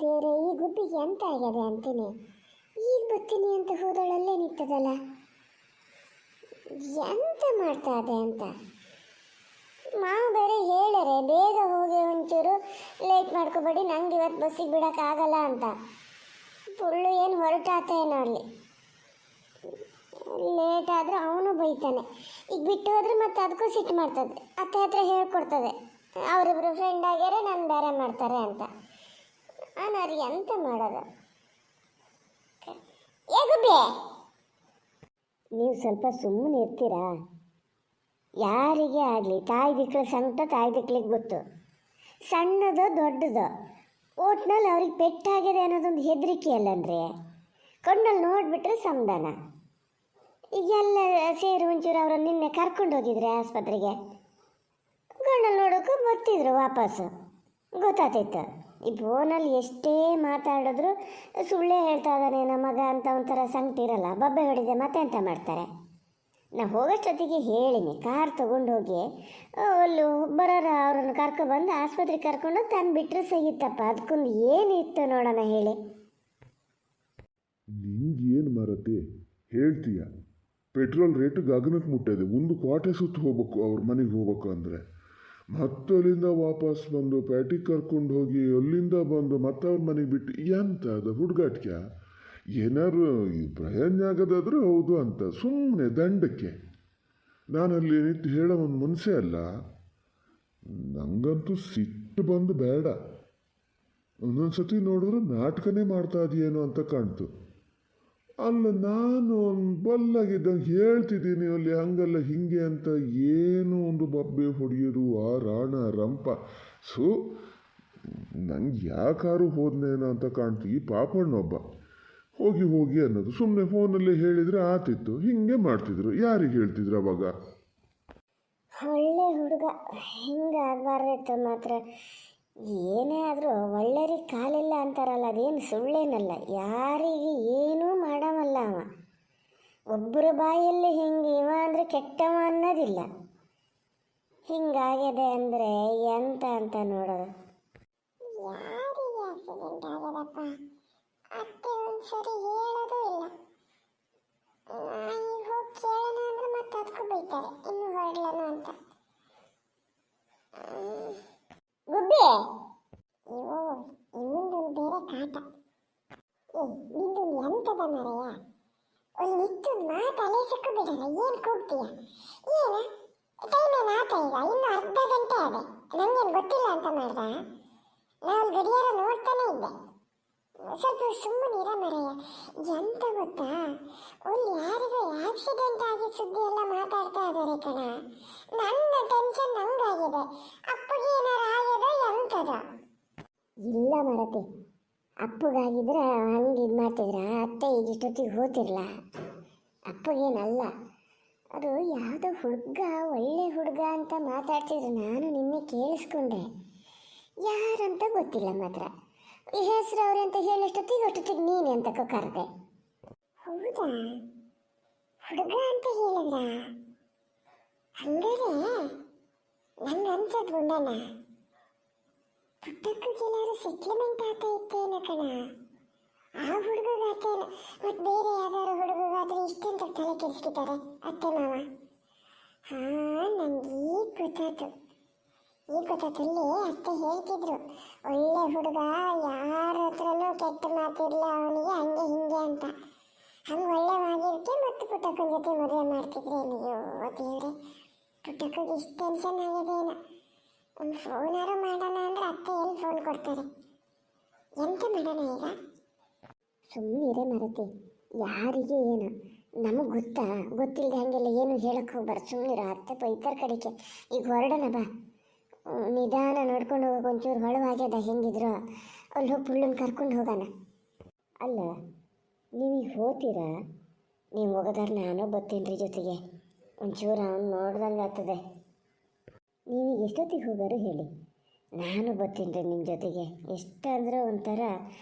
ದೇವ್ರೆ, ಈ ಗುಬ್ಬಿಗೆ ಎಂತ ಆಗ್ಯದೆ ಅಂತೀನಿ. ಈಗ ಬರ್ತೀನಿ ಅಂತ ಹೋದಳಲ್ಲೇ ನಿಂತದಲ್ಲ, ಎಂತ ಮಾಡ್ತಾ ಇದೆ ಅಂತ. ಮಾವು ಬೇರೆ ಹೇಳರೆ ಬೇಗ ಹೋಗಿ ಒಂಚೂರು ಲೇಟ್ ಮಾಡ್ಕೊಬೇಡಿ, ನಂಗೆ ಇವತ್ತು ಬಸ್ಸಿಗೆ ಬಿಡೋಕ್ಕಾಗಲ್ಲ ಅಂತ. ಪುಳ್ಳು ಏನು ಹೊರಟಾತೇನೋ ಅಲ್ಲಿ. ಲೇಟ್ ಆದರೆ ಅವನು ಬೈತಾನೆ. ಈಗ ಬಿಟ್ಟು ಹೋದ್ರೆ ಮತ್ತೆ ಅದಕ್ಕೂ ಸಿಟ್ಟು ಮಾಡ್ತದೆ. ಅತ್ತೆ ಹತ್ರ ಹೇಳ್ಕೊಡ್ತದೆ, ಅವರಿಬ್ರು ಫ್ರೆಂಡ್ ಆಗ್ಯಾರೆ, ನಾನು ಬೇರೆ ಮಾಡ್ತಾರೆ ಅಂತ. ನಾನು ಎಂತ ಮಾಡೋದು. ಏ ಗುಬ್ಬಿ, ನೀವು ಸ್ವಲ್ಪ ಸುಮ್ಮನೆ ಇರ್ತೀರಾ? ಯಾರಿಗೆ ಆಗಲಿ ತಾಯಿ ದಿಕ್ಕಳ ಸಂಕಟ ತಾಯಿ ದಿಕ್ಕಳಿಗೆ ಗೊತ್ತು. ಸಣ್ಣದು ದೊಡ್ಡದು ಒಟ್ನಲ್ಲಿ ಅವ್ರಿಗೆ ಪೆಟ್ಟಾಗಿದೆ ಅನ್ನೋದೊಂದು ಹೆದರಿಕೆ ಅಲ್ಲನ್ರಿ. ಕಣ್ಣಲ್ಲಿ ನೋಡಿಬಿಟ್ರೆ ಸಮಾಧಾನ. ಈಗೆಲ್ಲ ಸೇರಿ ಒಂಚೂರು ಅವರನ್ನು ನಿನ್ನೆ ಕರ್ಕೊಂಡು ಹೋಗಿದ್ರೆ ಆಸ್ಪತ್ರೆಗೆ, ಕಣ್ಣಲ್ಲಿ ನೋಡೋಕ್ಕೂ ಬರ್ತಿದ್ರು ವಾಪಸ್ಸು, ಗೊತ್ತಾಗ್ತಿತ್ತು. ಈ ಫೋನಲ್ಲಿ ಎಷ್ಟೇ ಮಾತಾಡಿದ್ರು ಸುಳ್ಳೇ ಹೇಳ್ತಾ ಇದ್ದಾನೆ ನಮ್ಮ ಮಗ ಅಂತ ಒಂಥರ ಸಂಕಟ ಇರಲ್ಲ. ಬಬ್ಬೆ ಹೊಡಿದೆ ಮತ್ತೆ ಎಂತ ಮಾಡ್ತಾರೆ. ನಾವು ಹೋಗೋಷ್ಟೊತ್ತಿಗೆ ಹೇಳಿನಿ, ಕಾರ್ ತೊಗೊಂಡು ಹೋಗಿ ಅಲ್ಲಿ ಬರೋರ ಅವ್ರನ್ನ ಕರ್ಕೊಬಂದು ಆಸ್ಪತ್ರೆಗೆ ಕರ್ಕೊಂಡು ತಂದು ಬಿಟ್ಟರೆ ಸಹಿತಪ್ಪ. ಅದಕ್ಕೊಂದು ಏನಿತ್ತು ನೋಡೋಣ ಹೇಳಿ. ನಿಂಗೇನು ಮಾರತಿ ಹೇಳ್ತೀಯ? ಪೆಟ್ರೋಲ್ ರೇಟು ಗಗನಕ್ಕೆ ಮುಟ್ಟಿದೆ. ಒಂದು ಕ್ವಾಟೆ ಸುತ್ತು ಹೋಗ್ಬೇಕು ಅವ್ರ ಮನೆಗೆ ಹೋಗ್ಬೇಕು ಅಂದರೆ. ಮತ್ತೆ ಅಲ್ಲಿಂದ ವಾಪಸ್ ಬಂದು ಪ್ಯಾಟಿಗೆ ಕರ್ಕೊಂಡು ಹೋಗಿ ಅಲ್ಲಿಂದ ಬಂದು ಮತ್ತೆ ಅವ್ರ ಮನೆಗೆ ಬಿಟ್ಟು ಎಂತ ಅದು ಹುಡುಗಾಟಿಕೆ? ಏನಾರು ಪ್ರಯೋಜನ ಆಗೋದಾದ್ರೂ ಹೌದು ಅಂತ ಸುಮ್ಮನೆ ದಂಡಕ್ಕೆ. ನಾನಲ್ಲಿ ನಿಂತು ಹೇಳೋ ಒಂದು ಮನಸ್ಸೇ ಅಲ್ಲ. ನಂಗಂತೂ ಸಿಟ್ಟು ಬಂದು ಬೇಡ. ಒಂದೊಂದು ಸತಿ ನೋಡಿದ್ರೆ ನಾಟಕನೇ ಮಾಡ್ತಾ ಇದೆಯೇನೋ ಅಂತ ಕಾಣ್ತು. ಅಲ್ಲ, ನಾನು ಬಲ್ಲಾಗಿದ್ದಂಗೆ ಹೇಳ್ತಿದ್ದೀನಿ ಅಲ್ಲಿ ಹಂಗಲ್ಲ ಹಿಂಗೆ ಅಂತ. ಏನು ಒಂದು ಬಬ್ಬೆ ಹೊಡೆಯೋದು ಆ ರಾಣ ರಂಪ. ನಂಗೆ ಯಾಕಾರು ಹೋದ್ನೇನೋ ಅಂತ ಕಾಣ್ತು. ಈ ಪಾಪಣ್ಣೊಬ್ಬ ಹೋಗಿ ಹೋಗಿ ಅನ್ನೋದು. ಸುಮ್ಮನೆ ಫೋನಲ್ಲಿ ಹೇಳಿದರೆ ಆತಿತ್ತು. ಹಿಂಗೆ ಮಾಡ್ತಿದ್ರು. ಯಾರಿಗೆ ಹೇಳ್ತಿದ್ರು ಅವಾಗ? ಒಳ್ಳೆ ಹುಡುಗ, ಹಿಂಗಾಗಬಾರ್ದಿತ್ತು ಮಾತ್ರ. ಏನೇ ಆದರೂ ಒಳ್ಳೆಯರಿಗೆ ಕಾಲಿಲ್ಲ ಅಂತಾರಲ್ಲ, ಅದೇನು ಸುಳ್ಳೇನಲ್ಲ. ಯಾರಿಗೆ ಏನೂ ಮಾಡಮಲ್ಲ ಅವ. ಒಬ್ಬರ ಬಾಯಲ್ಲಿ ಹಿಂಗೆ ಇವ ಅಂದರೆ ಕೆಟ್ಟವ ಅನ್ನೋದಿಲ್ಲ. ಹಿಂಗಾಗಿದೆ ಅಂದರೆ ಎಂತ ಅಂತ ನೋಡೋದು. ಯಾರಿಗೆ ಆಕ್ಸಿಡೆಂಟ್ ಆಗ್ಯದಪ್ಪ? ಅತ್ತೆ ಒಂದ್ಸರಿ ಹೇಳೋದು ಇಲ್ಲ. ಈಗ ಹೋಗಿ ಕೇಳೋಣ ಅಂದ್ರೆ ಮತ್ತೆ ಅದಕ್ಕೂ ಬೈತಾರೆ, ಇನ್ನು ಹೊರಡ್ಲನು ಅಂತ. ಗುಬ್ಬಿ, ಇವೊಂದು ಬೇರೆ ಕಾಟ. ನಿಂದು ಎಂತದ ಮರೆಯ? ಒಂದು ನಿತ್ತು ಮಾತು ಅಲೇಸಕ್ಕೂ ಬಿಡಲ್ಲ. ಏನು ಕೂಗ್ತೀಯ? ಏನು ಟೈಮ್ ಏನು ಆತ? ಈಗ ಇನ್ನು ಅರ್ಧ ಗಂಟೆ ಅದೇ. ನಂಗೇನು ಗೊತ್ತಿಲ್ಲ ಅಂತ ಮಾಡ್ದ? ನಾವು ಗಡಿಯಾರ ನೋಡ್ತಾನೆ ಇದ್ದೆ. ಸ್ವಲ್ಪ ಸುಮ್ಮನೆ ಇರ ಮರೆಯ. ಎಂತ ಗೊತ್ತಾ, ಅಲ್ಲಿ ಯಾರಿಗೂ ಆಕ್ಸಿಡೆಂಟ್ ಆಗಿ ಸುದ್ದಿ ಎಲ್ಲ ಮಾತಾಡ್ತಾ ಇದ್ದಾರೆ ಕಣ. ನನ್ನ ಟೆನ್ಷನ್ ನಂಗಾಗಿದೆ. ಅಪ್ಪಗೆ ಏನಾರು ಆಗ್ಯದ ಎಂತದ? ಇಲ್ಲ ಮರತಿ, ಅಪ್ಪಗಾಗಿದ್ರೆ ಹಂಗೆ ಇದು ಮಾಡ್ತಿದ್ರ. ಅತ್ತೆ ಈಗ ಇಷ್ಟೊತ್ತಿಗೆ ಹೋತಿರ್ಲ. ಅಪ್ಪಗೇನಲ್ಲ, ಅದು ಯಾವುದೋ ಹುಡುಗ, ಒಳ್ಳೆ ಹುಡುಗ ಅಂತ ಮಾತಾಡ್ತಿದ್ರು. ನಾನು ನಿನ್ನೆ ಕೇಳಿಸ್ಕೊಂಡೆ. ಯಾರಂತ ಗೊತ್ತಿಲ್ಲ ಮಾತ್ರ. ಈ ಹೆಸರು ಅವ್ರೆ ಅಂತ ಹೇಳಷ್ಟೊತ್ತಿಗೆ ನೀನೆ ಅಂತ ಕರೆದೆ. ಹೌದಾ? ಹುಡುಗ ಅಂತ ಹೇಳಿದ್ರ? ಹಂಗಾರೆ ನಂಗೆ ಅನ್ಸದ್ ಗುಂಡಣ್ಣ, ಪುಟ್ಟಕ್ಕಗೆಲ್ಲಾರು ಸೆಟ್ಲ್ಮೆಂಟ್ ಆತ ಇತ್ತೇನೋ ಕಣ. ಆ ಹುಡುಗಗಾತೇನೋ. ಮತ್ತು ಬೇರೆ ಯಾವ್ದಾದ್ರು ಹುಡುಗಗಾದ್ರೆ ಇಷ್ಟಂತ ತಲೆ ಕೆಡಿಸ್ಕಿದ್ದಾರೆ ಅತ್ತೆ ಮಾವ. ಹಾಂ, ನಂಗೆ ಈಗ ಗೊತ್ತಾಯ್ತು. ಇಲ್ಲಿ ಅತ್ತೆ ಹೇಳ್ತಿದ್ರು, ಒಳ್ಳೆ ಹುಡುಗ, ಯಾರ ಹತ್ರನೂ ಕೆಟ್ಟ ಮಾತಿರಲಿಲ್ಲ ಅವನಿಗೆ, ಹಂಗೆ ಹಿಂಗೆ ಅಂತ. ಹಂಗೆ ಒಳ್ಳೆವಾಗಿರುತ್ತೆ. ಮತ್ತು ಪುಟ್ಟಕ್ಕನ ಜೊತೆ ಮದುವೆ ಮಾಡ್ತಿದ್ರೆ. ಅಯ್ಯೋ ದೇವ್ರೆ, ಪುಟ್ಟಕ್ಕಗೆ ಇಷ್ಟು ಟೆನ್ಷನ್ ಆಗಿದೆಯೇನೋ. ಒಂದು ಫೋನಾರು ಮಾಡೋಣ ಅಂದರೆ ಅತ್ತೆ ಎಲ್ಲಿ ಫೋನ್ ಕೊಡ್ತಾರೆ? ಎಂತ ಮಾಡೋಣ ಈಗ? ಸುಮ್ಮನಿರೇ ಮರತಿ. ಯಾರಿಗೆ ಏನು ನಮಗೆ ಗೊತ್ತಾ? ಗೊತ್ತಿಲ್ಲದೆ ಹಾಗೆಲ್ಲ ಏನು ಹೇಳಕ್ಕೆ ಹೋಗ್ಬಾರ್ದು. ಸುಮ್ಮನಿರ. ಅತ್ತೆ ಬೈತಾರ ಕಡೆಗೆ. ಈಗ ಹೊರಡೋಣ ಬಾ. ನಿಧಾನ ನೋಡ್ಕೊಂಡು ಹೋಗೋಕೆ. ಒಂಚೂರು ಹೊಳವಾಗ್ಯದ ಹೆಂಗಿದ್ರು. ಅಲ್ಲಿ ಹೋಗಿ ಪುಳ್ಳನ್ನು ಕರ್ಕೊಂಡು ಹೋಗೋಣ. ಅಲ್ಲ, ನೀವೀಗ ಹೋಗ್ತೀರಾ? ನೀವು ಹೋಗೋದಾದ್ರೆ ನಾನು ಬರ್ತೀನಿ ರೀ ಜೊತೆಗೆ. ಒಂಚೂರು ಅವ್ನು ನೋಡ್ದಂಗೆ ಆಗ್ತದೆ. ನೀವೀಗ ಎಷ್ಟೊತ್ತಿಗೆ ಹೋಗೋರು ಹೇಳಿ, ನಾನು ಬರ್ತೀನಿ ರೀ ನಿಮ್ಮ ಜೊತೆಗೆ. ಎಷ್ಟಾದರೂ ಒಂಥರ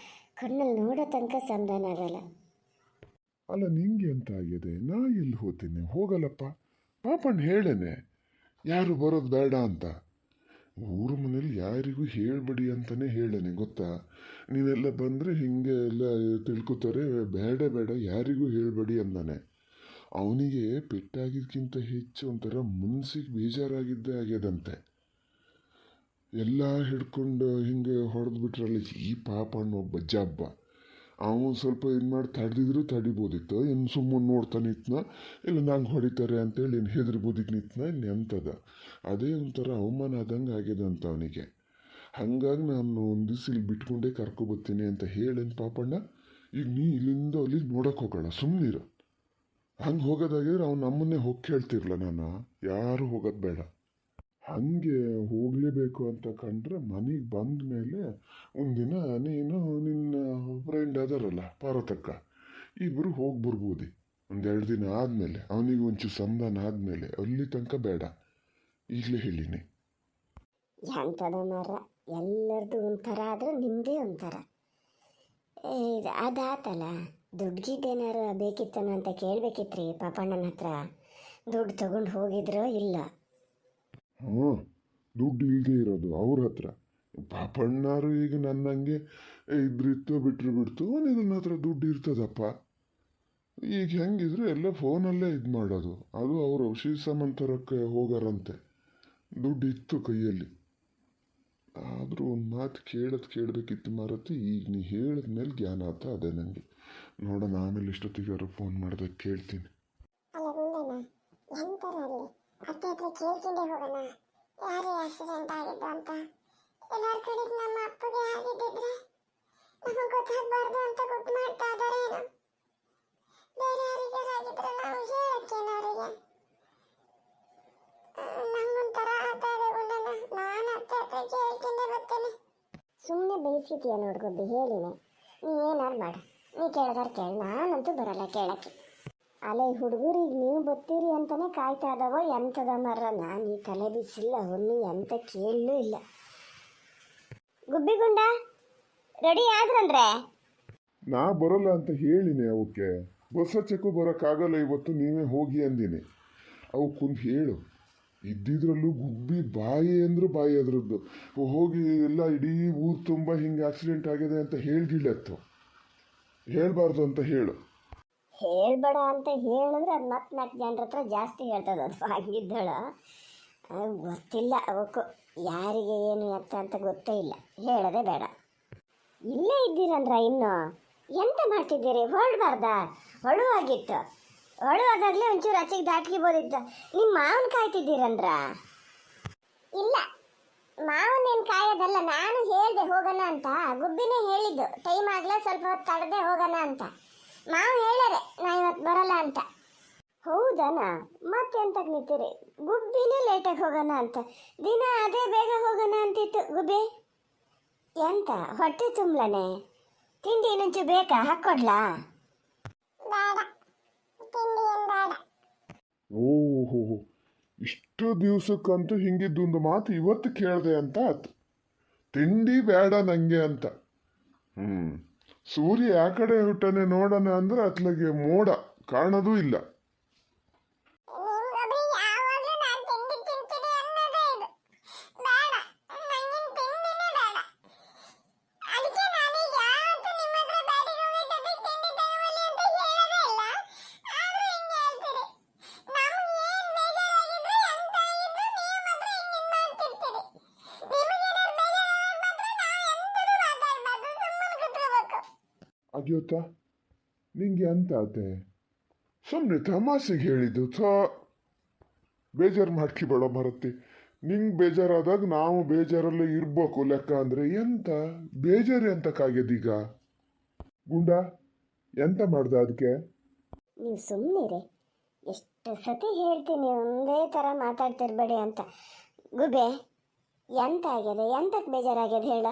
ಕಣ್ಣಲ್ಲಿ ನೋಡೋ ತನಕ ಸಮಾಧಾನ ಆಗಲ್ಲ. ಅಲ್ಲ, ನಿಂಗೆ ಎಂತ ಆಗಿದೆ? ನಾ ಎಲ್ಲಿ ಹೋಗ್ತೀನಿ? ಹೋಗಲ್ಲಪ್ಪ. ಪಾಪಣ್ಣ ಹೇಳೇನೆ ಯಾರು ಬರೋದು ಬೇಡ ಅಂತ. ಊರ ಮನೇಲಿ ಯಾರಿಗೂ ಹೇಳ್ಬೇಡಿ ಅಂತಲೇ ಹೇಳೇನೆ ಗೊತ್ತಾ. ನೀವೆಲ್ಲ ಬಂದರೆ ಹಿಂಗೆ ಎಲ್ಲ ತಿಳ್ಕೊತಾರೆ, ಬೇಡ ಬೇಡ ಯಾರಿಗೂ ಹೇಳ್ಬೇಡಿ ಅಂದಾನೆ. ಅವನಿಗೆ ಪೆಟ್ಟಾಗಿದ್ದಕ್ಕಿಂತ ಹೆಚ್ಚು ಒಂಥರ ಮನ್ಸಿಗೆ ಬೇಜಾರಾಗಿದ್ದೇ ಆಗ್ಯದಂತೆ. ಎಲ್ಲ ಹಿಡ್ಕೊಂಡು ಹಿಂಗೆ ಹೊಡೆದು ಬಿಟ್ರಲ್ಲ ಈ ಪಾಪ ಅನ್ನೋ ಒಬ್ಬ ಜಬ್ಬ. ಅವನು ಸ್ವಲ್ಪ ಇದು ಮಾಡಿ ತಡೆದಿದ್ರು ತಡಿಬೋದಿತ್ತು, ಇನ್ನು ಸುಮ್ಮನೆ ನೋಡ್ತಾನೆ ಇತ್ನ, ಇಲ್ಲ ನಂಗೆ ಹೊಡಿತಾರೆ ಅಂತೇಳಿ ಇನ್ನು ಹೆದರ್ಬೋದಿಕ್ಕೆ ನಿತ್ನ ಇನ್ನು ಎಂಥದ. ಅದೇ ಒಂಥರ ಅವಮಾನ ಆದಂಗೆ ಆಗ್ಯದಂತ ಅವನಿಗೆ. ಹಾಗಾಗಿ ನಾನು ಒಂದು ದಿವ್ಸ ಇಲ್ಲಿ ಬಿಟ್ಕೊಂಡೇ ಕರ್ಕೊಬತ್ತೀನಿ ಅಂತ ಹೇಳೇನು ಪಾಪಣ್ಣ. ಈಗ ನೀ ಇಲ್ಲಿಂದ ಅಲ್ಲಿ ನೋಡೋಕೆ ಹೋಗೋಣ, ಸುಮ್ಮನಿರು. ಹಂಗೆ ಹೋಗೋದಾಗಿದ್ರೆ ಅವ್ನು ನಮ್ಮನ್ನೇ ಹೋಗಿ ಕೇಳ್ತಿರ್ಲ, ನಾನು ಯಾರು ಹೋಗೋದು ಬೇಡ. ಹಾಗೆ ಹೋಗಲೇಬೇಕು ಅಂತ ಕಂಡ್ರೆ ಮನೆಗೆ ಬಂದ ಮೇಲೆ ಒಂದಿನ ನೀನು ನಿನ್ನ ಫ್ರೆಂಡ್ ಅದರಲ್ಲ ಪಾರ್ವತಕ್ಕ, ಇಬ್ಬರು ಹೋಗಿ ಬರ್ಬೋದು. 1-2 ದಿನ ಆದಮೇಲೆ ಅವನಿಗೆ ಒಂಚೂರು ಸಮಾಧಾನ ಆದಮೇಲೆ, ಅಲ್ಲಿ ತನಕ ಬೇಡ, ಈಗಲೇ ಹೇಳಿನಿ. ಎಂಥದ ಮರ, ಎಲ್ಲರದು ಒಂಥರ ಆದರೂ ನಿಮ್ಮದೇ ಒಂಥರ. ಅದಾತಲ್ಲ, ದುಡ್ಡು ಗಿಡ್ಡೇನಾರು ಬೇಕಿತ್ತನೋ ಅಂತ ಕೇಳಬೇಕಿತ್ರಿ ಪಾಪಣ್ಣನ ಹತ್ರ. ದುಡ್ಡು ತಗೊಂಡು ಹೋಗಿದ್ರೋ ಇಲ್ಲ? ಹಾಂ, ದುಡ್ಡು ಇಲ್ಲದೆ ಇರೋದು ಅವ್ರ ಹತ್ರ. ಪಾಪಣ್ಣಾರು ಈಗ ನನ್ನಂಗೆ ಇದ್ರಿತ್ತು ಬಿಟ್ಟು ನನ್ನ ಹತ್ರ ದುಡ್ಡು ಇರ್ತದಪ್ಪ. ಈಗ ಹೆಂಗಿದ್ರು ಎಲ್ಲ ಫೋನಲ್ಲೇ ಇದು ಮಾಡೋದು. ಅದು ಅವರು ಔಷಧಿ ಸಾಮಾನು ತರೋಕ್ಕೆ ಹೋಗಾರಂತೆ, ದುಡ್ಡು ಇತ್ತು ಕೈಯಲ್ಲಿ. ಆದರೂ ಒಂದು ಮಾತು ಕೇಳಬೇಕಿತ್ತು ಮಾರತಿ. ಈಗ ನೀ ಹೇಳಿದ ಮೇಲೆ ಜ್ಞಾನ ಆತ ಅದೇ ನನಗೆ. ನೋಡೋಣ ಆಮೇಲೆ ಇಷ್ಟೊತ್ತಿಗಾರು ಫೋನ್ ಮಾಡಿದಾಗ ಕೇಳ್ತೀನಿ. ಅಲ್ಲ ಗುಂಡಣ್ಣ, ಎಂತರ ಅಲ್ಲಿ ಅತ್ತೆ ಹತ್ರ ಕೇಳ್ಕೊಂಡೆ ಹೋಗೋಣ, ಯಾರು ಆಕ್ಸಿಡೆಂಟ್ ಆಗಿದ್ದು ಅಂತ. ಎಲ್ಲರ ಕಡೆಗೆ ನಮ್ಮ ಅಪ್ಪಗೆ ಆಗಿದ್ದಿದ್ರೆ ನಮಗೆ ಗೊತ್ತಾಗಬಾರ್ದು ಅಂತ ಗುಟ್ಟು ಮಾಡ್ತಾ ಇದ್ದಾರೆ ಏನೋ. ಬೇರೆ ಯಾರಿಗಾರಾಗಿದ್ರೆ ನಾವು ಹೇಳಕ್ಕೇನು ಅವರಿಗೆ? ನಂಗೊಂಥರ ಆಗ್ತಾ ಇದೆ ಗುಂಡಣ್ಣ, ನಾನು ಅತ್ತೆ ಹತ್ರ ಕೇಳ್ಕೊಂಡೆ ಬರ್ತೇನೆ. ಸುಮ್ಮನೆ ಬಯಸಿದ್ಯಾ ನೋಡ್ಕೊಬ್ಬಿ, ಹೇಳಿನೆ. ನೀ ಏನಾರು ಮಾಡು, ನೀ ಕೇಳಿದಾರೆ ಕೇಳಿ, ನಾನಂತೂ ಬರಲ್ಲ ಕೇಳಕ್ಕೆ. ಅಲ್ಲ, ಈ ಹುಡುಗರಿಗೆ ನೀವು ಬರ್ತೀರಿ ಅಂತಲೇ ಕಾಯ್ತಾ ಇದ್ದಾವೋ ಎಂಥದ ಮರ. ನಾನು ಈ ತಲೆ ಬಿಸಿಲ್ಲ, ಅವನು ಎಂತ ಕೇಳಲೂ ಇಲ್ಲ. ಗುಬ್ಬಿಗುಂಡ ರೆಡಿ ಆದ್ರಂದ್ರೆ ನಾ ಬರೋಲ್ಲ ಅಂತ ಹೇಳಿನಿ ಅವಕ್ಕೆ. ಬಸ್ ಹಚ್ಚಕ್ಕೂ ಬರೋಕ್ಕಾಗಲ್ಲ ಇವತ್ತು, ನೀವೇ ಹೋಗಿ ಅಂದಿನಿ. ಅವಕ್ಕೊಂದು ಹೇಳು, ಇದ್ದಿದ್ರಲ್ಲೂ ಗುಬ್ಬಿ ಬಾಯಿ ಅಂದರೂ ಬಾಯಿ ಅದ್ರದ್ದು. ಹೋಗಿ ಎಲ್ಲ ಇಡೀ ಊರು ತುಂಬ ಹಿಂಗೆ ಆಕ್ಸಿಡೆಂಟ್ ಆಗಿದೆ ಅಂತ ಹೇಳ್ಗಿಲ್ಲತ್ತು, ಹೇಳ್ಬಾರ್ದು ಅಂತ ಹೇಳು. ಹೇಳ್ಬೇಡ ಅಂತ ಹೇಳಿದ್ರೆ ಅದು ಮತ್ತೆ 4 ಜನರ ಹತ್ರ ಜಾಸ್ತಿ ಹೇಳ್ತದೆ. ಅದು ಹಂಗಿದ್ದಳು, ಗೊತ್ತಿಲ್ಲ ಅವಕ್ಕೂ ಯಾರಿಗೆ ಏನು ಎತ್ತ ಅಂತ ಗೊತ್ತೇ ಇಲ್ಲ. ಹೇಳೋದೇ ಬೇಡ. ಇಲ್ಲೇ ಇದ್ದೀರಂದ್ರ ಇನ್ನು ಎಂತ ಮಾಡ್ತಿದ್ದೀರಿ? ಹೊರಡಬಾರ್ದಾ? ಹೊಳುವಾಗಿತ್ತು, ಹೊಳುವಾದಾಗಲೇ ಒಂಚೂರು ಆಚೆಗೆ ದಾಟ್ಗಿಬೋದಿತ್ತು. ನಿಮ್ಮ ಮಾವನ ಕಾಯ್ತಿದ್ದೀರಂದ್ರ? ಇಲ್ಲ, ಮಾವನೇನು ಕಾಯೋದಲ್ಲ, ನಾನು ಹೇಳ್ದೆ ಹೋಗೋಣ ಅಂತ. ಗುಬ್ಬಿನೇ ಹೇಳಿದ್ದು ಟೈಮ್ ಆಗಲೇ ಸ್ವಲ್ಪ ಹೊತ್ತು ತಡದೆ ಹೋಗೋಣ ಅಂತ. ಮಾವ ಹೇಳರೆ ನಾ ಇವತ್ತು ಬರಲ್ಲ ಅಂತ. ಹೌದನ? ಮತ್ತೆಂತಕ್ಕೆ ನಿಂತೀರಿ? ಗುಬ್ಬಿನೇ ಲೇಟಾಗಿ ಹೋಗೋಣ ಅಂತ, ದಿನ ಅದೇ ಬೇಗ ಹೋಗೋಣ ಅಂತಿತ್ತು ಗುಬ್ಬಿ. ಎಂತ ಹೊಟ್ಟೆ ತುಂಬಲನೆ? ತಿಂಡಿ ಇನ್ನೊಂಚು ಬೇಕಾ? ಹಾಕ್ಕೊಡ್ಲಾ? ಬೇಡ, ತಿಂಡಿ ಏನು ಬೇಡ. ಓಹೋ, ಇಷ್ಟು ದಿವ್ಸಕ್ಕಂತೂ ಹಿಂಗಿದ್ದೊಂದು ಮಾತು ಇವತ್ತು ಕೇಳಿದೆ ಅಂತ ಆಯ್ತು. ತಿಂಡಿ ಬೇಡ ನನಗೆ ಅಂತ. ಸೂರ್ಯ ಆ ಕಡೆ ಹುಟ್ಟನೆ ನೋಡೋಣ ಅಂದ್ರೆ ಅತ್ಲಗೆ ಮೋಡ ಕಾಣೋದೂ ಇಲ್ಲ. ಅಗ್ಯೋತಾ, ನಿಂಗೆ ಅಂತ ಆತೆ? ಸುಮ್ಮನೆ ತಮಾಷೆಗೆ ಹೇಳಿದ್ದು. ಬೇಜಾರು ಮಾಡ್ಕಿಬೇಡ ಮರತಿ. ನಿಂಗೆ ಬೇಜಾರಾದಾಗ ನಾವು ಬೇಜಾರಲ್ಲೇ ಇರ್ಬೇಕು ಲೆಕ್ಕ. ಅಂದರೆ ಎಂತ ಬೇಜಾರು ಎಂತಕ್ಕಾಗ್ಯದೀಗ? ಗುಂಡ ಎಂತ ಮಾಡ್ದ ಅದಕ್ಕೆ? ನೀವು ಸುಮ್ಮನಿರಿ. ಎಷ್ಟು ಸತಿ ಹೇಳ್ತೀನಿ ಒಂದೇ ಥರ ಮಾತಾಡ್ತಿರ್ಬೇಡಿ ಅಂತ. ಗುಬೆ, ಎಂತ ಆಗ್ಯದ? ಎಂತಕ್ಕೆ ಬೇಜಾರಾಗ್ಯದ ಹೇಳ?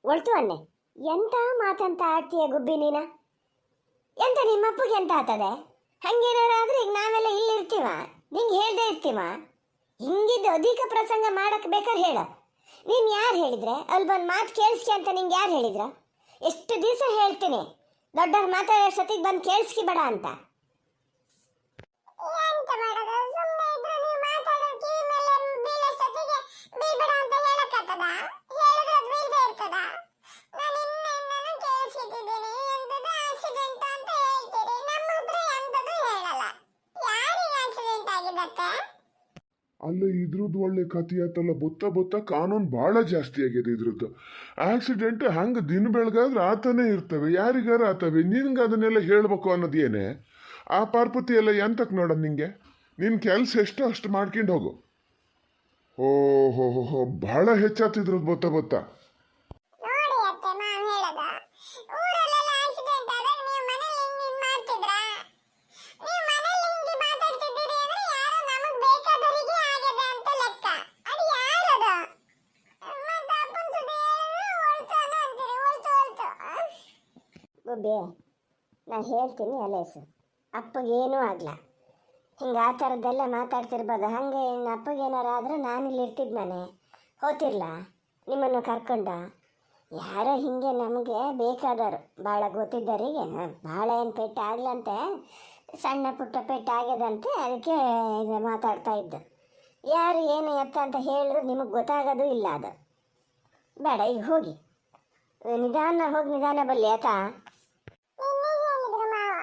ಒಳ್ತು ಅನ್ನೆ, ಎಂತ ಮಾತಂತ ಆಡ್ತೀಯ ಗುಬ್ಬಿ ನೀನ? ಎಂತ ನಿಮ್ಮ ಅಪ್ಪಗೆ ಎಂತ ಆತದೆ? ಹಂಗೇನಾರಾದ್ರೆ ಈಗ ನಾವೆಲ್ಲ ಇಲ್ಲಿರ್ತೀವ? ನಿಂಗೆ ಹೇಳ್ದೆ ಇರ್ತೀವ? ಹಿಂಗಿದ್ದು ಅಧಿಕ ಪ್ರಸಂಗ ಮಾಡಕ್ಕೆ ಬೇಕಾದ್ರೆ ಹೇಳ. ನೀನು ಯಾರು ಹೇಳಿದ್ರೆ ಅಲ್ಲಿ ಬಂದು ಮಾತು ಕೇಳಿಸ್ಕೆ ಅಂತ ನಿಂಗೆ ಯಾರು ಹೇಳಿದ್ರ? ಎಷ್ಟು ದಿವಸ ಹೇಳ್ತೀನಿ ದೊಡ್ಡವ್ರು ಮಾತಾಡೋ ಸತಿಗೆ ಬಂದು ಕೇಳಿಸ್ಕಿ ಬೇಡ ಅಂತ. ಎಂತ ಮಾಡೋದು, ಸುಮ್ಮನೆ ಇದ್ರೆ ನೀವು ಮಾತಾಡೋ ಕಿವಿ ಮೇಲೆ ಬೀಳಷ್ಟೊತ್ತಿಗೆ ಬೀಳ್ಬೇಡ ಅಂತ ಹೇಳಕ್ಕಾಗ್ತದ? ಹೇಳಿದ್ರೆ ಅದು ಬೀಳ್ದೇ ಇರ್ತದ? ನಾನು ಇನ್ನೇನು ಕೇಳಿಸಿದ್ದೀನಿ, ಎಂತದು ಆಕ್ಸಿಡೆಂಟ್ ಅಂತ ಹೇಳ್ತೀರಿ, ನಮ್ಮ ಹತ್ರ ಎಂತದು ಹೇಳಲ್ಲ. ಯಾರಿಗೆ ಆಕ್ಸಿಡೆಂಟ್ ಆಗಿದತ್ತೆ? ಅಲ್ಲ ಇದ್ರದ್ದು ಒಳ್ಳೆ ಕಥೆ ಆತಲ್ಲ. ಬೊತ್ತ ಕಾನೂನು ಭಾಳ ಜಾಸ್ತಿ ಆಗಿದೆ ಇದ್ರದ್ದು. ಆಕ್ಸಿಡೆಂಟ್ ಹಂಗೆ ದಿನ ಬೆಳಗಾದ್ರೆ ಆತನೇ ಇರ್ತವೆ, ಯಾರಿಗಾರ ಆತವೆ. ನಿನ್ಗೆ ಅದನ್ನೆಲ್ಲ ಹೇಳ್ಬೇಕು ಅನ್ನೋದು ಏನೇ? ಆ ಪಾರ್ಪತಿ ಎಲ್ಲ ಎಂತಕ್ಕೆ ನೋಡೋದು ನಿಂಗೆ? ನಿನ್ನ ಕೆಲಸ ಎಷ್ಟೋ ಅಷ್ಟು ಮಾಡ್ಕೊಂಡು ಹೋಗು. ಓಹೋ ಭಾಳ ಹೆಚ್ಚಾತಿದ್ರದ್ದು ಬೊತ್ತ ನೋಡಿ ಅತ್ತೆ, ಮಾವ್ ಹೇಳದ ಊರಲ್ಲೆಲ್ಲ ಆಕ್ಸಿಡೆಂಟ್ ಆದಾಗ ನೀವು ಮನೇಲಿ ಹಿಂಗ್ ಮಾಡ್ತಿದ್ರಾ? ನೀವು ಮನೇಲಿ ಹಿಂಗೆ ಮಾತಾಡ್ತಿದ್ದೀರಿ ಅಂದ್ರೆ ಯಾರೋ ನಮಗ್ ಬೇಕಾದವರಿಗೆ ಆಗಿದೆ ಅಂತ ಲೆಕ್ಕ. ಅದು ಯಾರದು? ಮತ್ತೆ ಅಪ್ಪನ ಸುದ್ದಿ ಹೇಳಿದ್ರೆ ಹೊಳ್ತಾನೆ ಅಂತೀರಿ, ಹೊಳ್ತು ಗುಬ್ಬಿ, ನಾನು ಹೇಳ್ತೀನಿ ಅಲೇಸು, ಅಪ್ಪಗೇನೂ ಆಗಲ್ಲ. ಹಿಂಗೆ ಆ ಥರದ್ದೆಲ್ಲ ಮಾತಾಡ್ತಿರ್ಬೋದು. ಹಾಗೆ ಇನ್ನು ಅಪ್ಪಗೇನಾರು ಆದರೆ ನಾನಿಲ್ಲಿ ಇರ್ತಿದ್ದಾನೆ, ಹೋತಿರ್ಲ ನಿಮ್ಮನ್ನು ಕರ್ಕೊಂಡ. ಯಾರೋ ಹಿಂಗೆ ನಮಗೆ ಬೇಕಾದವರು ಭಾಳ ಗೊತ್ತಿದ್ದವರಿಗೆ ಭಾಳ ಏನು ಪೆಟ್ಟು ಆಗ್ಲಂತೆ, ಸಣ್ಣ ಪುಟ್ಟ ಪೆಟ್ಟು ಆಗ್ಯದಂತೆ, ಅದಕ್ಕೆ ಇದು ಮಾತಾಡ್ತಾ ಇದ್ದು. ಯಾರು ಏನು ಎತ್ತ ಅಂತ ಹೇಳಿದ್ರು ನಿಮಗೆ ಗೊತ್ತಾಗೋದು ಇಲ್ಲ. ಅದು ಬೇಡ, ಈಗ ಹೋಗಿ ನಿಧಾನ ಹೋಗಿ ನಿಧಾನ ಬರಲಿ ಆತಾ. ನಿನ್ನೆ ಹೇಳಿದ್ರು ಮಾವ,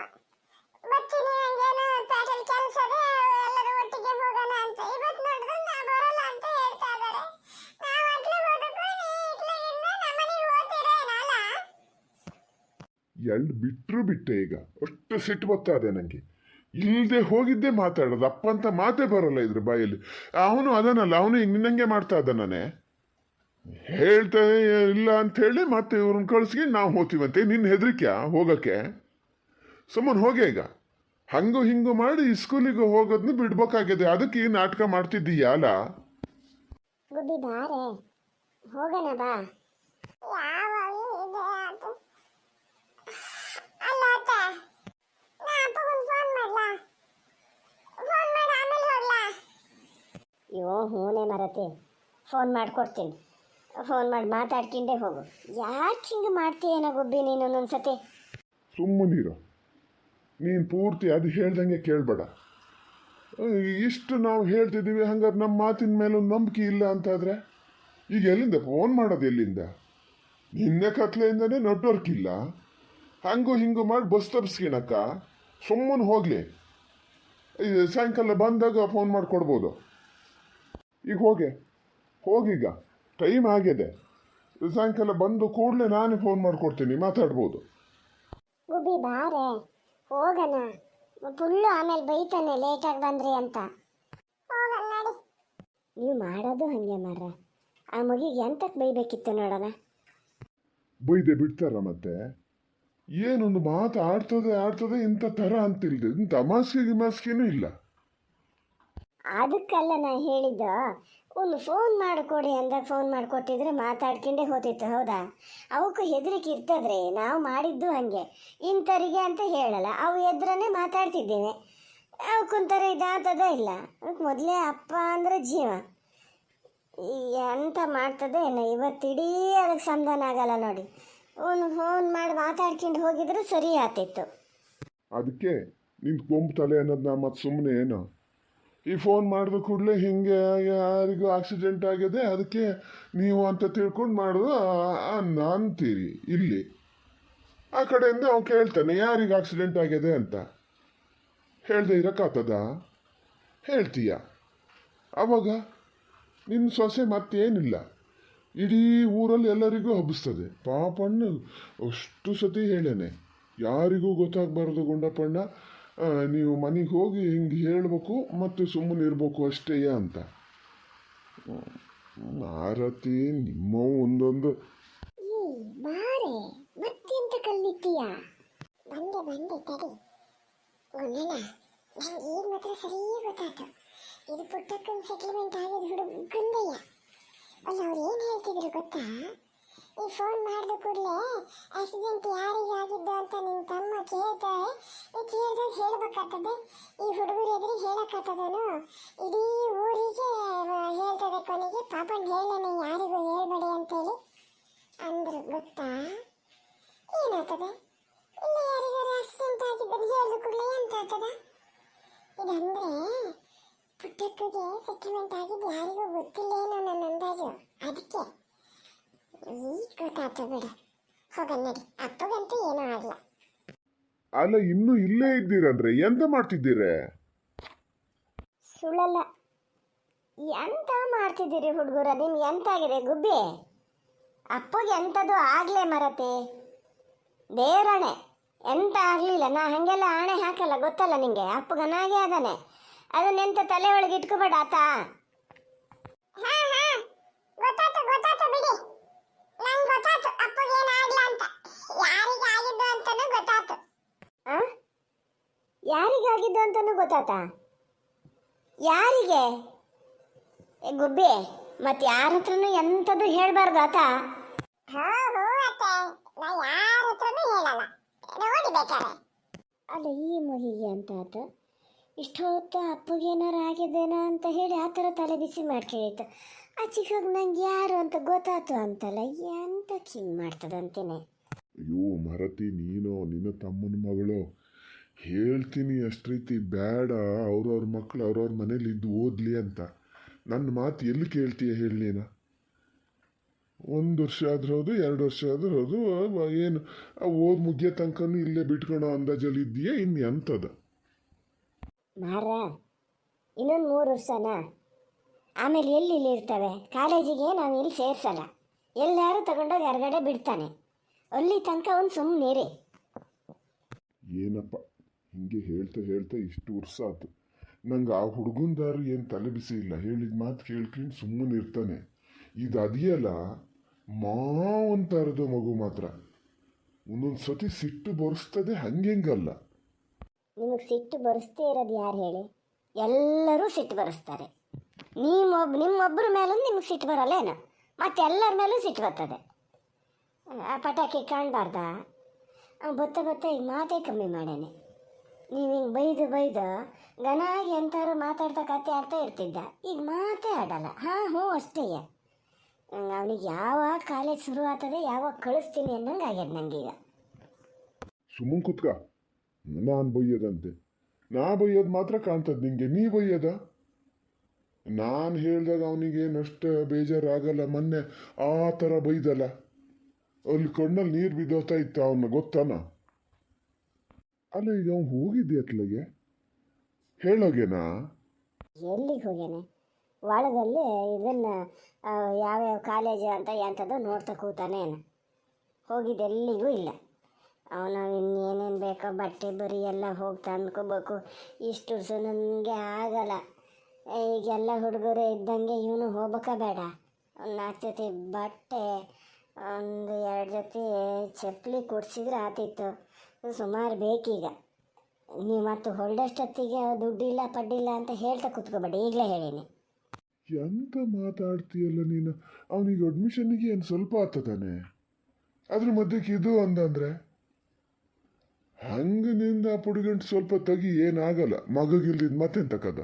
ಬರ್ತೀನಿ ನಂಗೇನು ಪ್ಯಾಟಲ್ ಕೆಲಸ ಇದೆ, ಎಲ್ಲರೂ ಒಟ್ಟಿಗೆ ಹೋಗೋಣ ಅಂತ. ಇವತ್ತು ನೋಡಿದ್ರೆ ನಾ ಬರಲ್ಲ ಅಂತ ಹೇಳ್ತಾ ಇದ್ದಾರೆ. ನಾವು ಅಟ್ಲೆ ಹೋದಕ್ಕೂ ನೀ ಇಟ್ಲೆಗಿಂದ ನಮ್ಮನೆಗೆ ಹೋಗ್ತೀರೇನಲ್ಲ? ಬಿಟ್ಟೆ ಈಗ ಅಷ್ಟು ಸಿಟ್ಟು ಬರ್ತಾ ಇದೆ ನನಗೆ. ಇಲ್ಲದೆ ಹೋಗಿದ್ದೇ ಮಾತಾಡೋದು, ಅಪ್ಪ ಅಂತ ಮಾತೇ ಬರೋಲ್ಲ ಇದ್ರ ಬಾಯಲ್ಲಿ. ಅವನು ಅದನ್ನಲ್ಲ, ಅವನು ಈಗ ನಿನ್ನಂಗೆ ಮಾಡ್ತಾ ಇದ್ದಾನೆ. ಹೇಳ್ತಾ ಇಲ್ಲ ಅಂಥೇಳಿ ಮತ್ತೆ ಇವ್ರನ್ನ ಕಳಿಸ್ಕೊಂಡು ನಾವು ಹೋಗ್ತೀವಂತೆ. ನಿನ್ನ ಹೆದರಿಕೆ ಹೋಗೋಕ್ಕೆ? ಸುಮ್ಮನೆ ಹೋಗಿ ಈಗ ಹಂಗು ಹಿಂಗು ಮಾಡಿ ಸ್ಕೂಲಿಗೆ ಹೋಗೋದನ್ನ ಬಿಡ್ಬೇಕಾಗಿದೆ. ಅದಕ್ಕೆ ಈ ನಾಟಕ ಮಾಡ್ತಿದ್ದೀಯ ಅಲ್ಲ? ಗುಬ್ಬಿ ಬಾರೆ ಹೋಗೋಣ ಬಾ. ಯಾವಾಗಲೂ ಇದೆ ಅದು. ಅಲ್ಲ ಅತ್ತೆ, ನಾ ಅಪ್ಪಗೊಂದು ಫೋನ್ ಮಾಡ್ಲಾ? ಫೋನ್ ಮಾಡಿ ಆಮೇಲೆ ಹೋಗ್ಲಾ? ಅಯ್ಯೋ ಹೂನೇ ಮರತೆ, ಫೋನ್ ಮಾಡಿಕೊಡ್ತೀನಿ. ಫೋನ್ ಮಾಡಿ ಮಾತಾಡ್ಕೊಂಡೇ ಹೋಗು. ಯಾಕೆ ಹಿಂಗೆ ಮಾಡ್ತೀಯೇನೋ ಗುಬ್ಬಿ ನೀನು ಒಂದೊಂದ್ಸತಿ? ಸುಮ್ಮನಿರ, ನೀನು ಪೂರ್ತಿ ಅದು ಹೇಳ್ದಂಗೆ ಕೇಳಬೇಡ. ಇಷ್ಟು ನಾವು ಹೇಳ್ತಿದ್ದೀವಿ, ಹಂಗಾರೆ ನಮ್ಮ ಮಾತಿನ ಮೇಲೆ ಒಂದು ನಂಬಿಕೆ ಇಲ್ಲ ಅಂತಾದರೆ ಈಗ ಎಲ್ಲಿಂದ ಫೋನ್ ಮಾಡೋದು? ಎಲ್ಲಿಂದ? ನಿನ್ನೆ ಕತ್ಲೆಯಿಂದನೇ ನೆಟ್ವರ್ಕ್ ಇಲ್ಲ. ಹಂಗು ಹಿಂಗು ಮಾಡಿ ಬಸ್ ತಪ್ಪಿಸ್ಕಿಣಕ್ಕ ಸುಮ್ಮನೆ ಹೋಗಲಿ. ಸಾಯಂಕಾಲ ಬಂದಾಗ ಫೋನ್ ಮಾಡಿ ಕೊಡ್ಬೋದು. ಈಗ ಹೋಗೀಗ ಟೈಮ್ ಆಗಿದೆ. ಸಾಯಂಕಾಲ ಬಂದು ಕೂಡಲೇ ನಾನೇ ಫೋನ್ ಮಾಡಿಕೊಡ್ತೀನಿ, ಮಾತಾಡ್ಬೋದು. ಗುಬ್ಬಿ ಬಾರೆ ಹೋಗೋಣ. ಫುಲ್ಲು ಆಮೇಲೆ ಬೈತಾನೆ ಲೇಟಾಗಿ ಬಂದ್ರಿ ಅಂತ. ಹೋಗಲ್ಲ ನಡಿ. ನೀವು ಮಾಡೋದು ಹಾಗೆ ಮಾರ್ರೆ. ಆ ಮಗಿಗೆ ಎಂತಕ್ಕೆ ಬೈಬೇಕಿತ್ತು ನೋಡೋಣ. ಬೈದೆ ಬಿಡ್ತಾರ ಮತ್ತೆ? ಏನೊಂದು ಮಾತು ಆಡ್ತದೆ ಇಂಥ ಥರ ಅಂತಿಲ್ದೆ, ತಮಾಸ್ಕೆನೂ ಇಲ್ಲ. ಅದಕ್ಕಲ್ಲ ನಾ ಹೇಳಿದ್ದು, ಒಂದು ಫೋನ್ ಮಾಡಿಕೊಡಿ ಅಂದಾಗ ಫೋನ್ ಮಾಡಿಕೊಟ್ಟಿದ್ರೆ ಮಾತಾಡ್ಕೊಂಡೇ ಹೋತಿತ್ತು. ಹೌದಾ? ಅವಕ್ಕೂ ಹೆದರಿಕೆ ಇರ್ತದ್ರಿ. ನಾವು ಮಾಡಿದ್ದು ಹಾಗೆ, ಇಂಥರಿಗೆ ಅಂತ ಹೇಳಲ್ಲ, ಅವು ಎದ್ರೇ ಮಾತಾಡ್ತಿದ್ದೇವೆ. ಅವಕ್ಕೊಂಥರ ಇದಾಗ್ತದ ಇಲ್ಲ. ಅದಕ್ಕೆ ಮೊದಲೇ ಅಪ್ಪ ಅಂದರೆ ಜೀವ. ಎಂತ ಮಾಡ್ತದೆ ಇವತ್ತಿಡೀ ಅದಕ್ಕೆ ಸಮಾಧಾನ ಆಗಲ್ಲ ನೋಡಿ. ಒಂದು ಫೋನ್ ಮಾಡಿ ಮಾತಾಡ್ಕೊಂಡು ಹೋಗಿದ್ರೆ ಸರಿ ಆತಿತ್ತು. ಅದಕ್ಕೆ ನಿಂದು ಕೊಂಬು ತಲೆ ಅನ್ನೋದು ಮತ್ತೆ ಸುಮ್ಮನೆ ಏನು? ಈ ಫೋನ್ ಮಾಡಿದ ಕೂಡಲೇ ಹಿಂಗೆ ಯಾರಿಗೂ ಆಕ್ಸಿಡೆಂಟ್ ಆಗಿದೆ, ಅದಕ್ಕೆ ನೀವು ಅಂತ ತಿಳ್ಕೊಂಡು ಮಾಡೋದು ಅಂತೀರಿ. ಇಲ್ಲಿ ಆ ಕಡೆಯಿಂದ ಅವ್ನು ಕೇಳ್ತಾನೆ ಯಾರಿಗೆ ಆಕ್ಸಿಡೆಂಟ್ ಆಗಿದೆ ಅಂತ. ಹೇಳ್ದೆ ಇರೋಕ್ಕಾಗ್ತದ? ಹೇಳ್ತೀಯ. ಅವಾಗ ನಿನ್ನ ಸೊಸೆ ಮತ್ತೇನಿಲ್ಲ, ಇಡೀ ಊರಲ್ಲಿ ಎಲ್ಲರಿಗೂ ಹಬ್ಬಿಸ್ತದೆ. ಪಾಪಣ್ಣ ಅಷ್ಟು ಸತಿ ಹೇಳೇನೆ, ಯಾರಿಗೂ ಗೊತ್ತಾಗಬಾರ್ದು ಗುಂಡಪ್ಪಣ್ಣ, ನೀವು ಮನೆಗೆ ಹೋಗಿ ಹಿಂಗೆ ಹೇಳಬೇಕು ಮತ್ತು ಸುಮ್ಮನೆ ಇರಬೇಕು ಅಷ್ಟೇ ಅಂತ. ಆರತಿ ನಿಮ್ಮ ಒಂದೊಂದು ಬಾರೆ ಮತ್ತೆಂತ ಕಲ್ಲಿತ್ತೀಯ? ಬಂದೆ ತಡಿ. ಗೊಣ್ಣಣ್ಣ, ನಂಗೆ ಈಗ ಮಾತ್ರ ಸರಿ ಗೊತ್ತಾಯ್ತು. ಇದು ಪುಟ್ಟಕ್ಕನ ಸೆಟಲ್ಮೆಂಟ್ ಆಗಿದ್ದು ಹುಡುಗಂದಯ್ಯ. ಅಲ್ಲ ಅವ್ರು ಏನು ಹೇಳ್ತಿದ್ರು ಗೊತ್ತಾ? ಈ ಫೋನ್ ಮಾಡಿದ ಕೂಡಲೇ ಆಕ್ಸಿಡೆಂಟ್ ಯಾರಿಗೆ ಆಗಿದ್ದು ಅಂತ ನಿಮ್ಮ ತಮ್ಮ ಕೇಳ್ತಾರೆ. ಈ ಕೇಳಿದಾಗ ಹೇಳ್ಬೇಕಾಗ್ತದೆ. ಈ ಹುಡುಗರು ಎದುರು ಹೇಳಕ್ಕಾಗ್ತದನು? ಇಡೀ ಊರಿಗೆ ಹೇಳ್ತದೆ ಕೊನೆಗೆ. ಪಾಪನ್ ಹೇಳೇನೆ ಯಾರಿಗೂ ಹೇಳ್ಬೇಡಿ ಅಂತೇಳಿ ಅಂದ್ರು. ಗೊತ್ತಾ ಏನಾಗ್ತದೆ? ಇಲ್ಲ ಯಾರಿಗಾರು ಆಕ್ಸಿಡೆಂಟ್ ಆಗಿದ್ದನ್ನು ಹೇಳಿದ ಕೂಡಲೇ ಎಂತ ಆಗ್ತದ? ಇದಂದ್ರೆ ಪುಟ್ಟಕ್ಕಗೆ ಸೆಟಲ್ಮೆಂಟ್ ಆಗಿದ್ದು ಯಾರಿಗೂ ಗೊತ್ತಿಲ್ಲೇನೋ ನನ್ನ ಅಂದಾಜು. ಅದಕ್ಕೆ ಈಗ ಗೊತ್ತಾಯ್ತು ಬಿಡು. ಹೋಗ ನಡಿ, ಅಪ್ಪಗಂತೂ ಏನೂ ಆಗಲ್ಲ. ಅಲ್ಲ, ಇನ್ನೂ ಇಲ್ಲೇ ಇದ್ದೀರಂದ್ರೆ ಎಂತ ಮಾಡ್ತಿದ್ದೀರೆ? ಸುಳ್ಳಲ್ಲ. ಎಂತ ಮಾಡ್ತಿದ್ದೀರಿ ಹುಡುಗರ? ನಿಮ್ಗೆ ಎಂತಾಗಿದೆ ಗುಬ್ಬಿ? ಅಪ್ಪಗೆ ಎಂಥದ್ದು ಆಗಲೇ ಮರತೆ ದೇವರಾಣೆ ಎಂತ ಆಗಲಿಲ್ಲ. ನಾ ಹಾಗೆಲ್ಲ ಆಣೆ ಹಾಕಲ್ಲ, ಗೊತ್ತಲ್ಲ ನಿಂಗೆ. ಅಪ್ಪಗನಾಗೆ ಅದಾನೆ, ಅದನ್ನೆಂತ ತಲೆ ಒಳಗೆ ಇಟ್ಕೋಬೇಡ ಆತ. ಗೊತ್ತಾಯ್ತು ಗೊತ್ತಾಯ್ತು ಬಿಡಿ. ನಂಗೆ ಗೊತ್ತಾಯ್ತು ಅಪ್ಪಗೆ ಏನಾಗ್ಲ ಅಂತ. ಯಾರಿಗೆ ಆಗಿದ್ದು ಅಂತಾನೂ ಗೊತ್ತಾಯ್ತು. ಯಾರಿಗಾಗಿದ್ದು ಅಂತನೂ ಗೊತ್ತಾತಾ? ಯಾರಿಗೆ? ಗುಬ್ಬಿ, ಮತ್ತೆ ಯಾರ ಹತ್ರನೂ ಎಂಥದ್ದು ಹೇಳ್ಬಾರ್ದು ಆತ. ಹೋ ಅತ್ತೆ, ನಾ ಯಾರ ಹತ್ರನೂ ಹೇಳಲ್ಲ, ನೋಡಿ ಬೇಕಾರೆ. ಅಲ್ಲ, ಈ ಮಗಿಗೆ ಅಂತ ಆತ ಇಷ್ಟೊತ್ತು ಅಪ್ಪಗೇನಾರು ಆಗಿದ್ದೇನೋ ಅಂತ ಹೇಳಿ ಆ ಥರ ತಲೆ ಬಿಸಿ ಮಾಡ್ಕೇಳಿತ್ತು. ಆ ಚಿಕ್ಕವಾಗ ನಂಗೆ ಯಾರು ಅಂತ ಗೊತ್ತಾಯ್ತು ಅಂತಲ್ಲ, ಎಂತಕ್ಕೆ ಹಿಂಗೆ ಮಾಡ್ತದಂತೇನೆ. ಅಯ್ಯೋ ಮರತಿ, ನೀನು ನಿನ್ನ ತಮ್ಮನ ಮಗಳು ಹೇಳ್ತೀನಿ ಅಷ್ಟು ರೀತಿ ಬೇಡ. ಅವ್ರವ್ರ ಮಕ್ಕಳು ಅವ್ರವ್ರ ಮನೇಲಿ ಇದ್ದು ಓದಲಿ ಅಂತ. ನನ್ನ ಮಾತು ಎಲ್ಲಿ ಕೇಳ್ತೀಯ ಹೇಳಿ ನೀನು? 1 ವರ್ಷ ಆದ್ರೂ ಹೌದು, 2 ವರ್ಷ ಆದ್ರೂ ಹೌದು, ಏನು ಓದ್ ಮುಗಿಯೋ ತನಕನೂ ಇಲ್ಲೇ ಬಿಟ್ಕೊಳೋ ಅಂದಾಜಲ್ಲಿ ಇದೆಯಾ ಇನ್ನು ಎಂಥದ? ಮಾರ ಇನ್ನೊಂದು 3 ವರ್ಷನ ಆಮೇಲೆ ಎಲ್ಲಿ ಇರ್ತವೆ? ಕಾಲೇಜಿಗೆ ನಾವು ಇಲ್ಲಿ ಸೇರ್ಸಲ್ಲ, ಎಲ್ಲಾರು ತಗೊಂಡೋಗಿ ಹೊರಗಡೆ ಬಿಡ್ತಾನೆ. ಅಲ್ಲಿ ತನಕ ಒಂದು ಸುಮ್ಮನಿರಿ. ಏನಪ್ಪ ಹಿಂಗೆ ಹೇಳ್ತಾ ಹೇಳ್ತಾ ಇಷ್ಟು ವರ್ಷ ಆಯ್ತು. ನಂಗೆ ಆ ಹುಡುಗಂದಾರು ಏನು ತಲೆ ಬಿಸಿ ಇಲ್ಲ. ಹೇಳಿದ ಮಾತು ಕೇಳ್ಕೊಂಡು ಸುಮ್ಮನೆ ಇರ್ತಾನೆ. ಇದು ಅದೆಯಲ್ಲ ಮಾವಂತಾರದು ಮಗು ಮಾತ್ರ ಒಂದೊಂದು ಸತಿ ಸಿಟ್ಟು ಬರೆಸ್ತದೆ. ಹಂಗೆಂಗಲ್ಲ. ನಿಮಗೆ ಸಿಟ್ಟು ಬರೆಸ್ತೇ ಇರೋದು ಯಾರು ಹೇಳಿ? ಎಲ್ಲರೂ ಸಿಟ್ಟು ಬರೆಸ್ತಾರೆ. ನಿಮ್ಮೊಬ್ಬರ ಮೇಲೂ ನಿಮ್ಗೆ ಸಿಟ್ಟು ಬರಲ್ಲ ಏನೋ, ಮತ್ತೆ ಎಲ್ಲರ ಮೇಲೂ ಸಿಟ್ಟು ಬರ್ತದೆ. ಆ ಪಟಾಕಿ ಕಾಣಬಾರ್ದ? ಬತ್ತ ಈಗ ಮಾತೇ ಕಮ್ಮಿ ಮಾಡೇನೆ. ನೀವು ಹಿಂಗೆ ಬೈದು ಗನಾಗಿ ಎಂತಾರು ಮಾತಾಡ್ತಾ ಕತೆ ಆಡ್ತಾ ಇರ್ತಿದ್ದ. ಈಗ ಮಾತೇ ಆಡಲ್ಲ. ಹ್ಞೂ ಅಷ್ಟೇ. ಅವನಿಗೆ ಯಾವಾಗ ಕಾಲೇಜ್ ಶುರು ಆಗ್ತದೆ, ಯಾವಾಗ ಕಳಿಸ್ತೀನಿ ಅನ್ನಂಗೆ ಆಗ್ಯದ ನನಗೀಗ. ಸುಮ್ಮನೆ ಕುತ್ಕ. ನಾನು ಬೈಯೋದಂತೆ? ನಾ ಬೈಯೋದು ಮಾತ್ರ ಕಾಣ್ತದೆ ನಿಂಗೆ. ನೀ ಬೈಯೋದ? ನಾನು ಹೇಳ್ದಾಗ ಅವನಿಗೇನಷ್ಟು ಬೇಜಾರಾಗಲ್ಲ. ಮೊನ್ನೆ ಆ ಥರ ಬೈದಲ್ಲ, ಅಲ್ಲಿ ಕಣ್ಣಲ್ಲಿ ನೀರು ಬಿದ್ದೋಗ್ತಾ ಇತ್ತು ಅವನ್ನ, ಗೊತ್ತಾನ? ಅಲ್ಲ, ಈಗ ಅವ್ನು ಹೋಗಿದ್ದೆ ಅತ್ಲಗೆ ಹೇಳೋಗೇನಾ? ಎಲ್ಲಿಗೆ ಹೋಗ್ಯಾನೆ? ಒಳಗಲ್ಲಿ ಇದನ್ನು ಯಾವ್ಯಾವ ಕಾಲೇಜು ಅಂತ ಎಂಥದ್ದು ನೋಡ್ತಾ ಕೂತಾನೇನು. ಹೋಗಿದ್ದೆಲ್ಲಿಗೂ ಇಲ್ಲ. ಅವನು ಇನ್ನೇನೇನು ಬೇಕೋ ಬಟ್ಟೆ ಬರಿ ಎಲ್ಲ ಹೋಗಿ ತಂದ್ಕೋಬೇಕು. ಇಷ್ಟು ನನಗೆ ಆಗಲ್ಲ. ಈಗೆಲ್ಲ ಹುಡುಗರು ಇದ್ದಂಗೆ ಇವನು ಹೋಗ್ಬೇಕಾ ಬೇಡ? ಒಂದು 4 ಜೊತೆ ಬಟ್ಟೆ, ಒಂದು 2 ಜೊತೆ ಚಪ್ಪಲಿ ಕೊಡ್ಸಿದ್ರೆ ಆತಿತ್ತು. ಸುಮಾರು ಬೇಕೀಗ. ನೀವು ಮತ್ತು ಹೊರಡಷ್ಟೊತ್ತಿಗೆ ದುಡ್ಡಿಲ್ಲ ಪಡ್ಡಿಲ್ಲ ಅಂತ ಹೇಳ್ತಾ ಕೂತ್ಕೋಬೇಡಿ, ಈಗಲೇ ಹೇಳೀನಿ. ಎಂತ ಮಾತಾಡ್ತೀಯಲ್ಲ ನೀನು? ಅವನಿಗೆ ಅಡ್ಮಿಷನ್ನಿಗೆ ಏನು ಸ್ವಲ್ಪ ಆಗ್ತದಾನೆ? ಅದ್ರ ಮಧ್ಯಕ್ಕೆ ಇದು ಅಂದಂದ್ರೆ ಹಂಗೆ ನಿಂದ ಪುಡಿಗಂಟು ಸ್ವಲ್ಪ ತೆಗಿ, ಏನಾಗಲ್ಲ. ಮಗಗಿಲ್ದಿದ್ದು ಮತ್ತೆಂತಕ್ಕದ?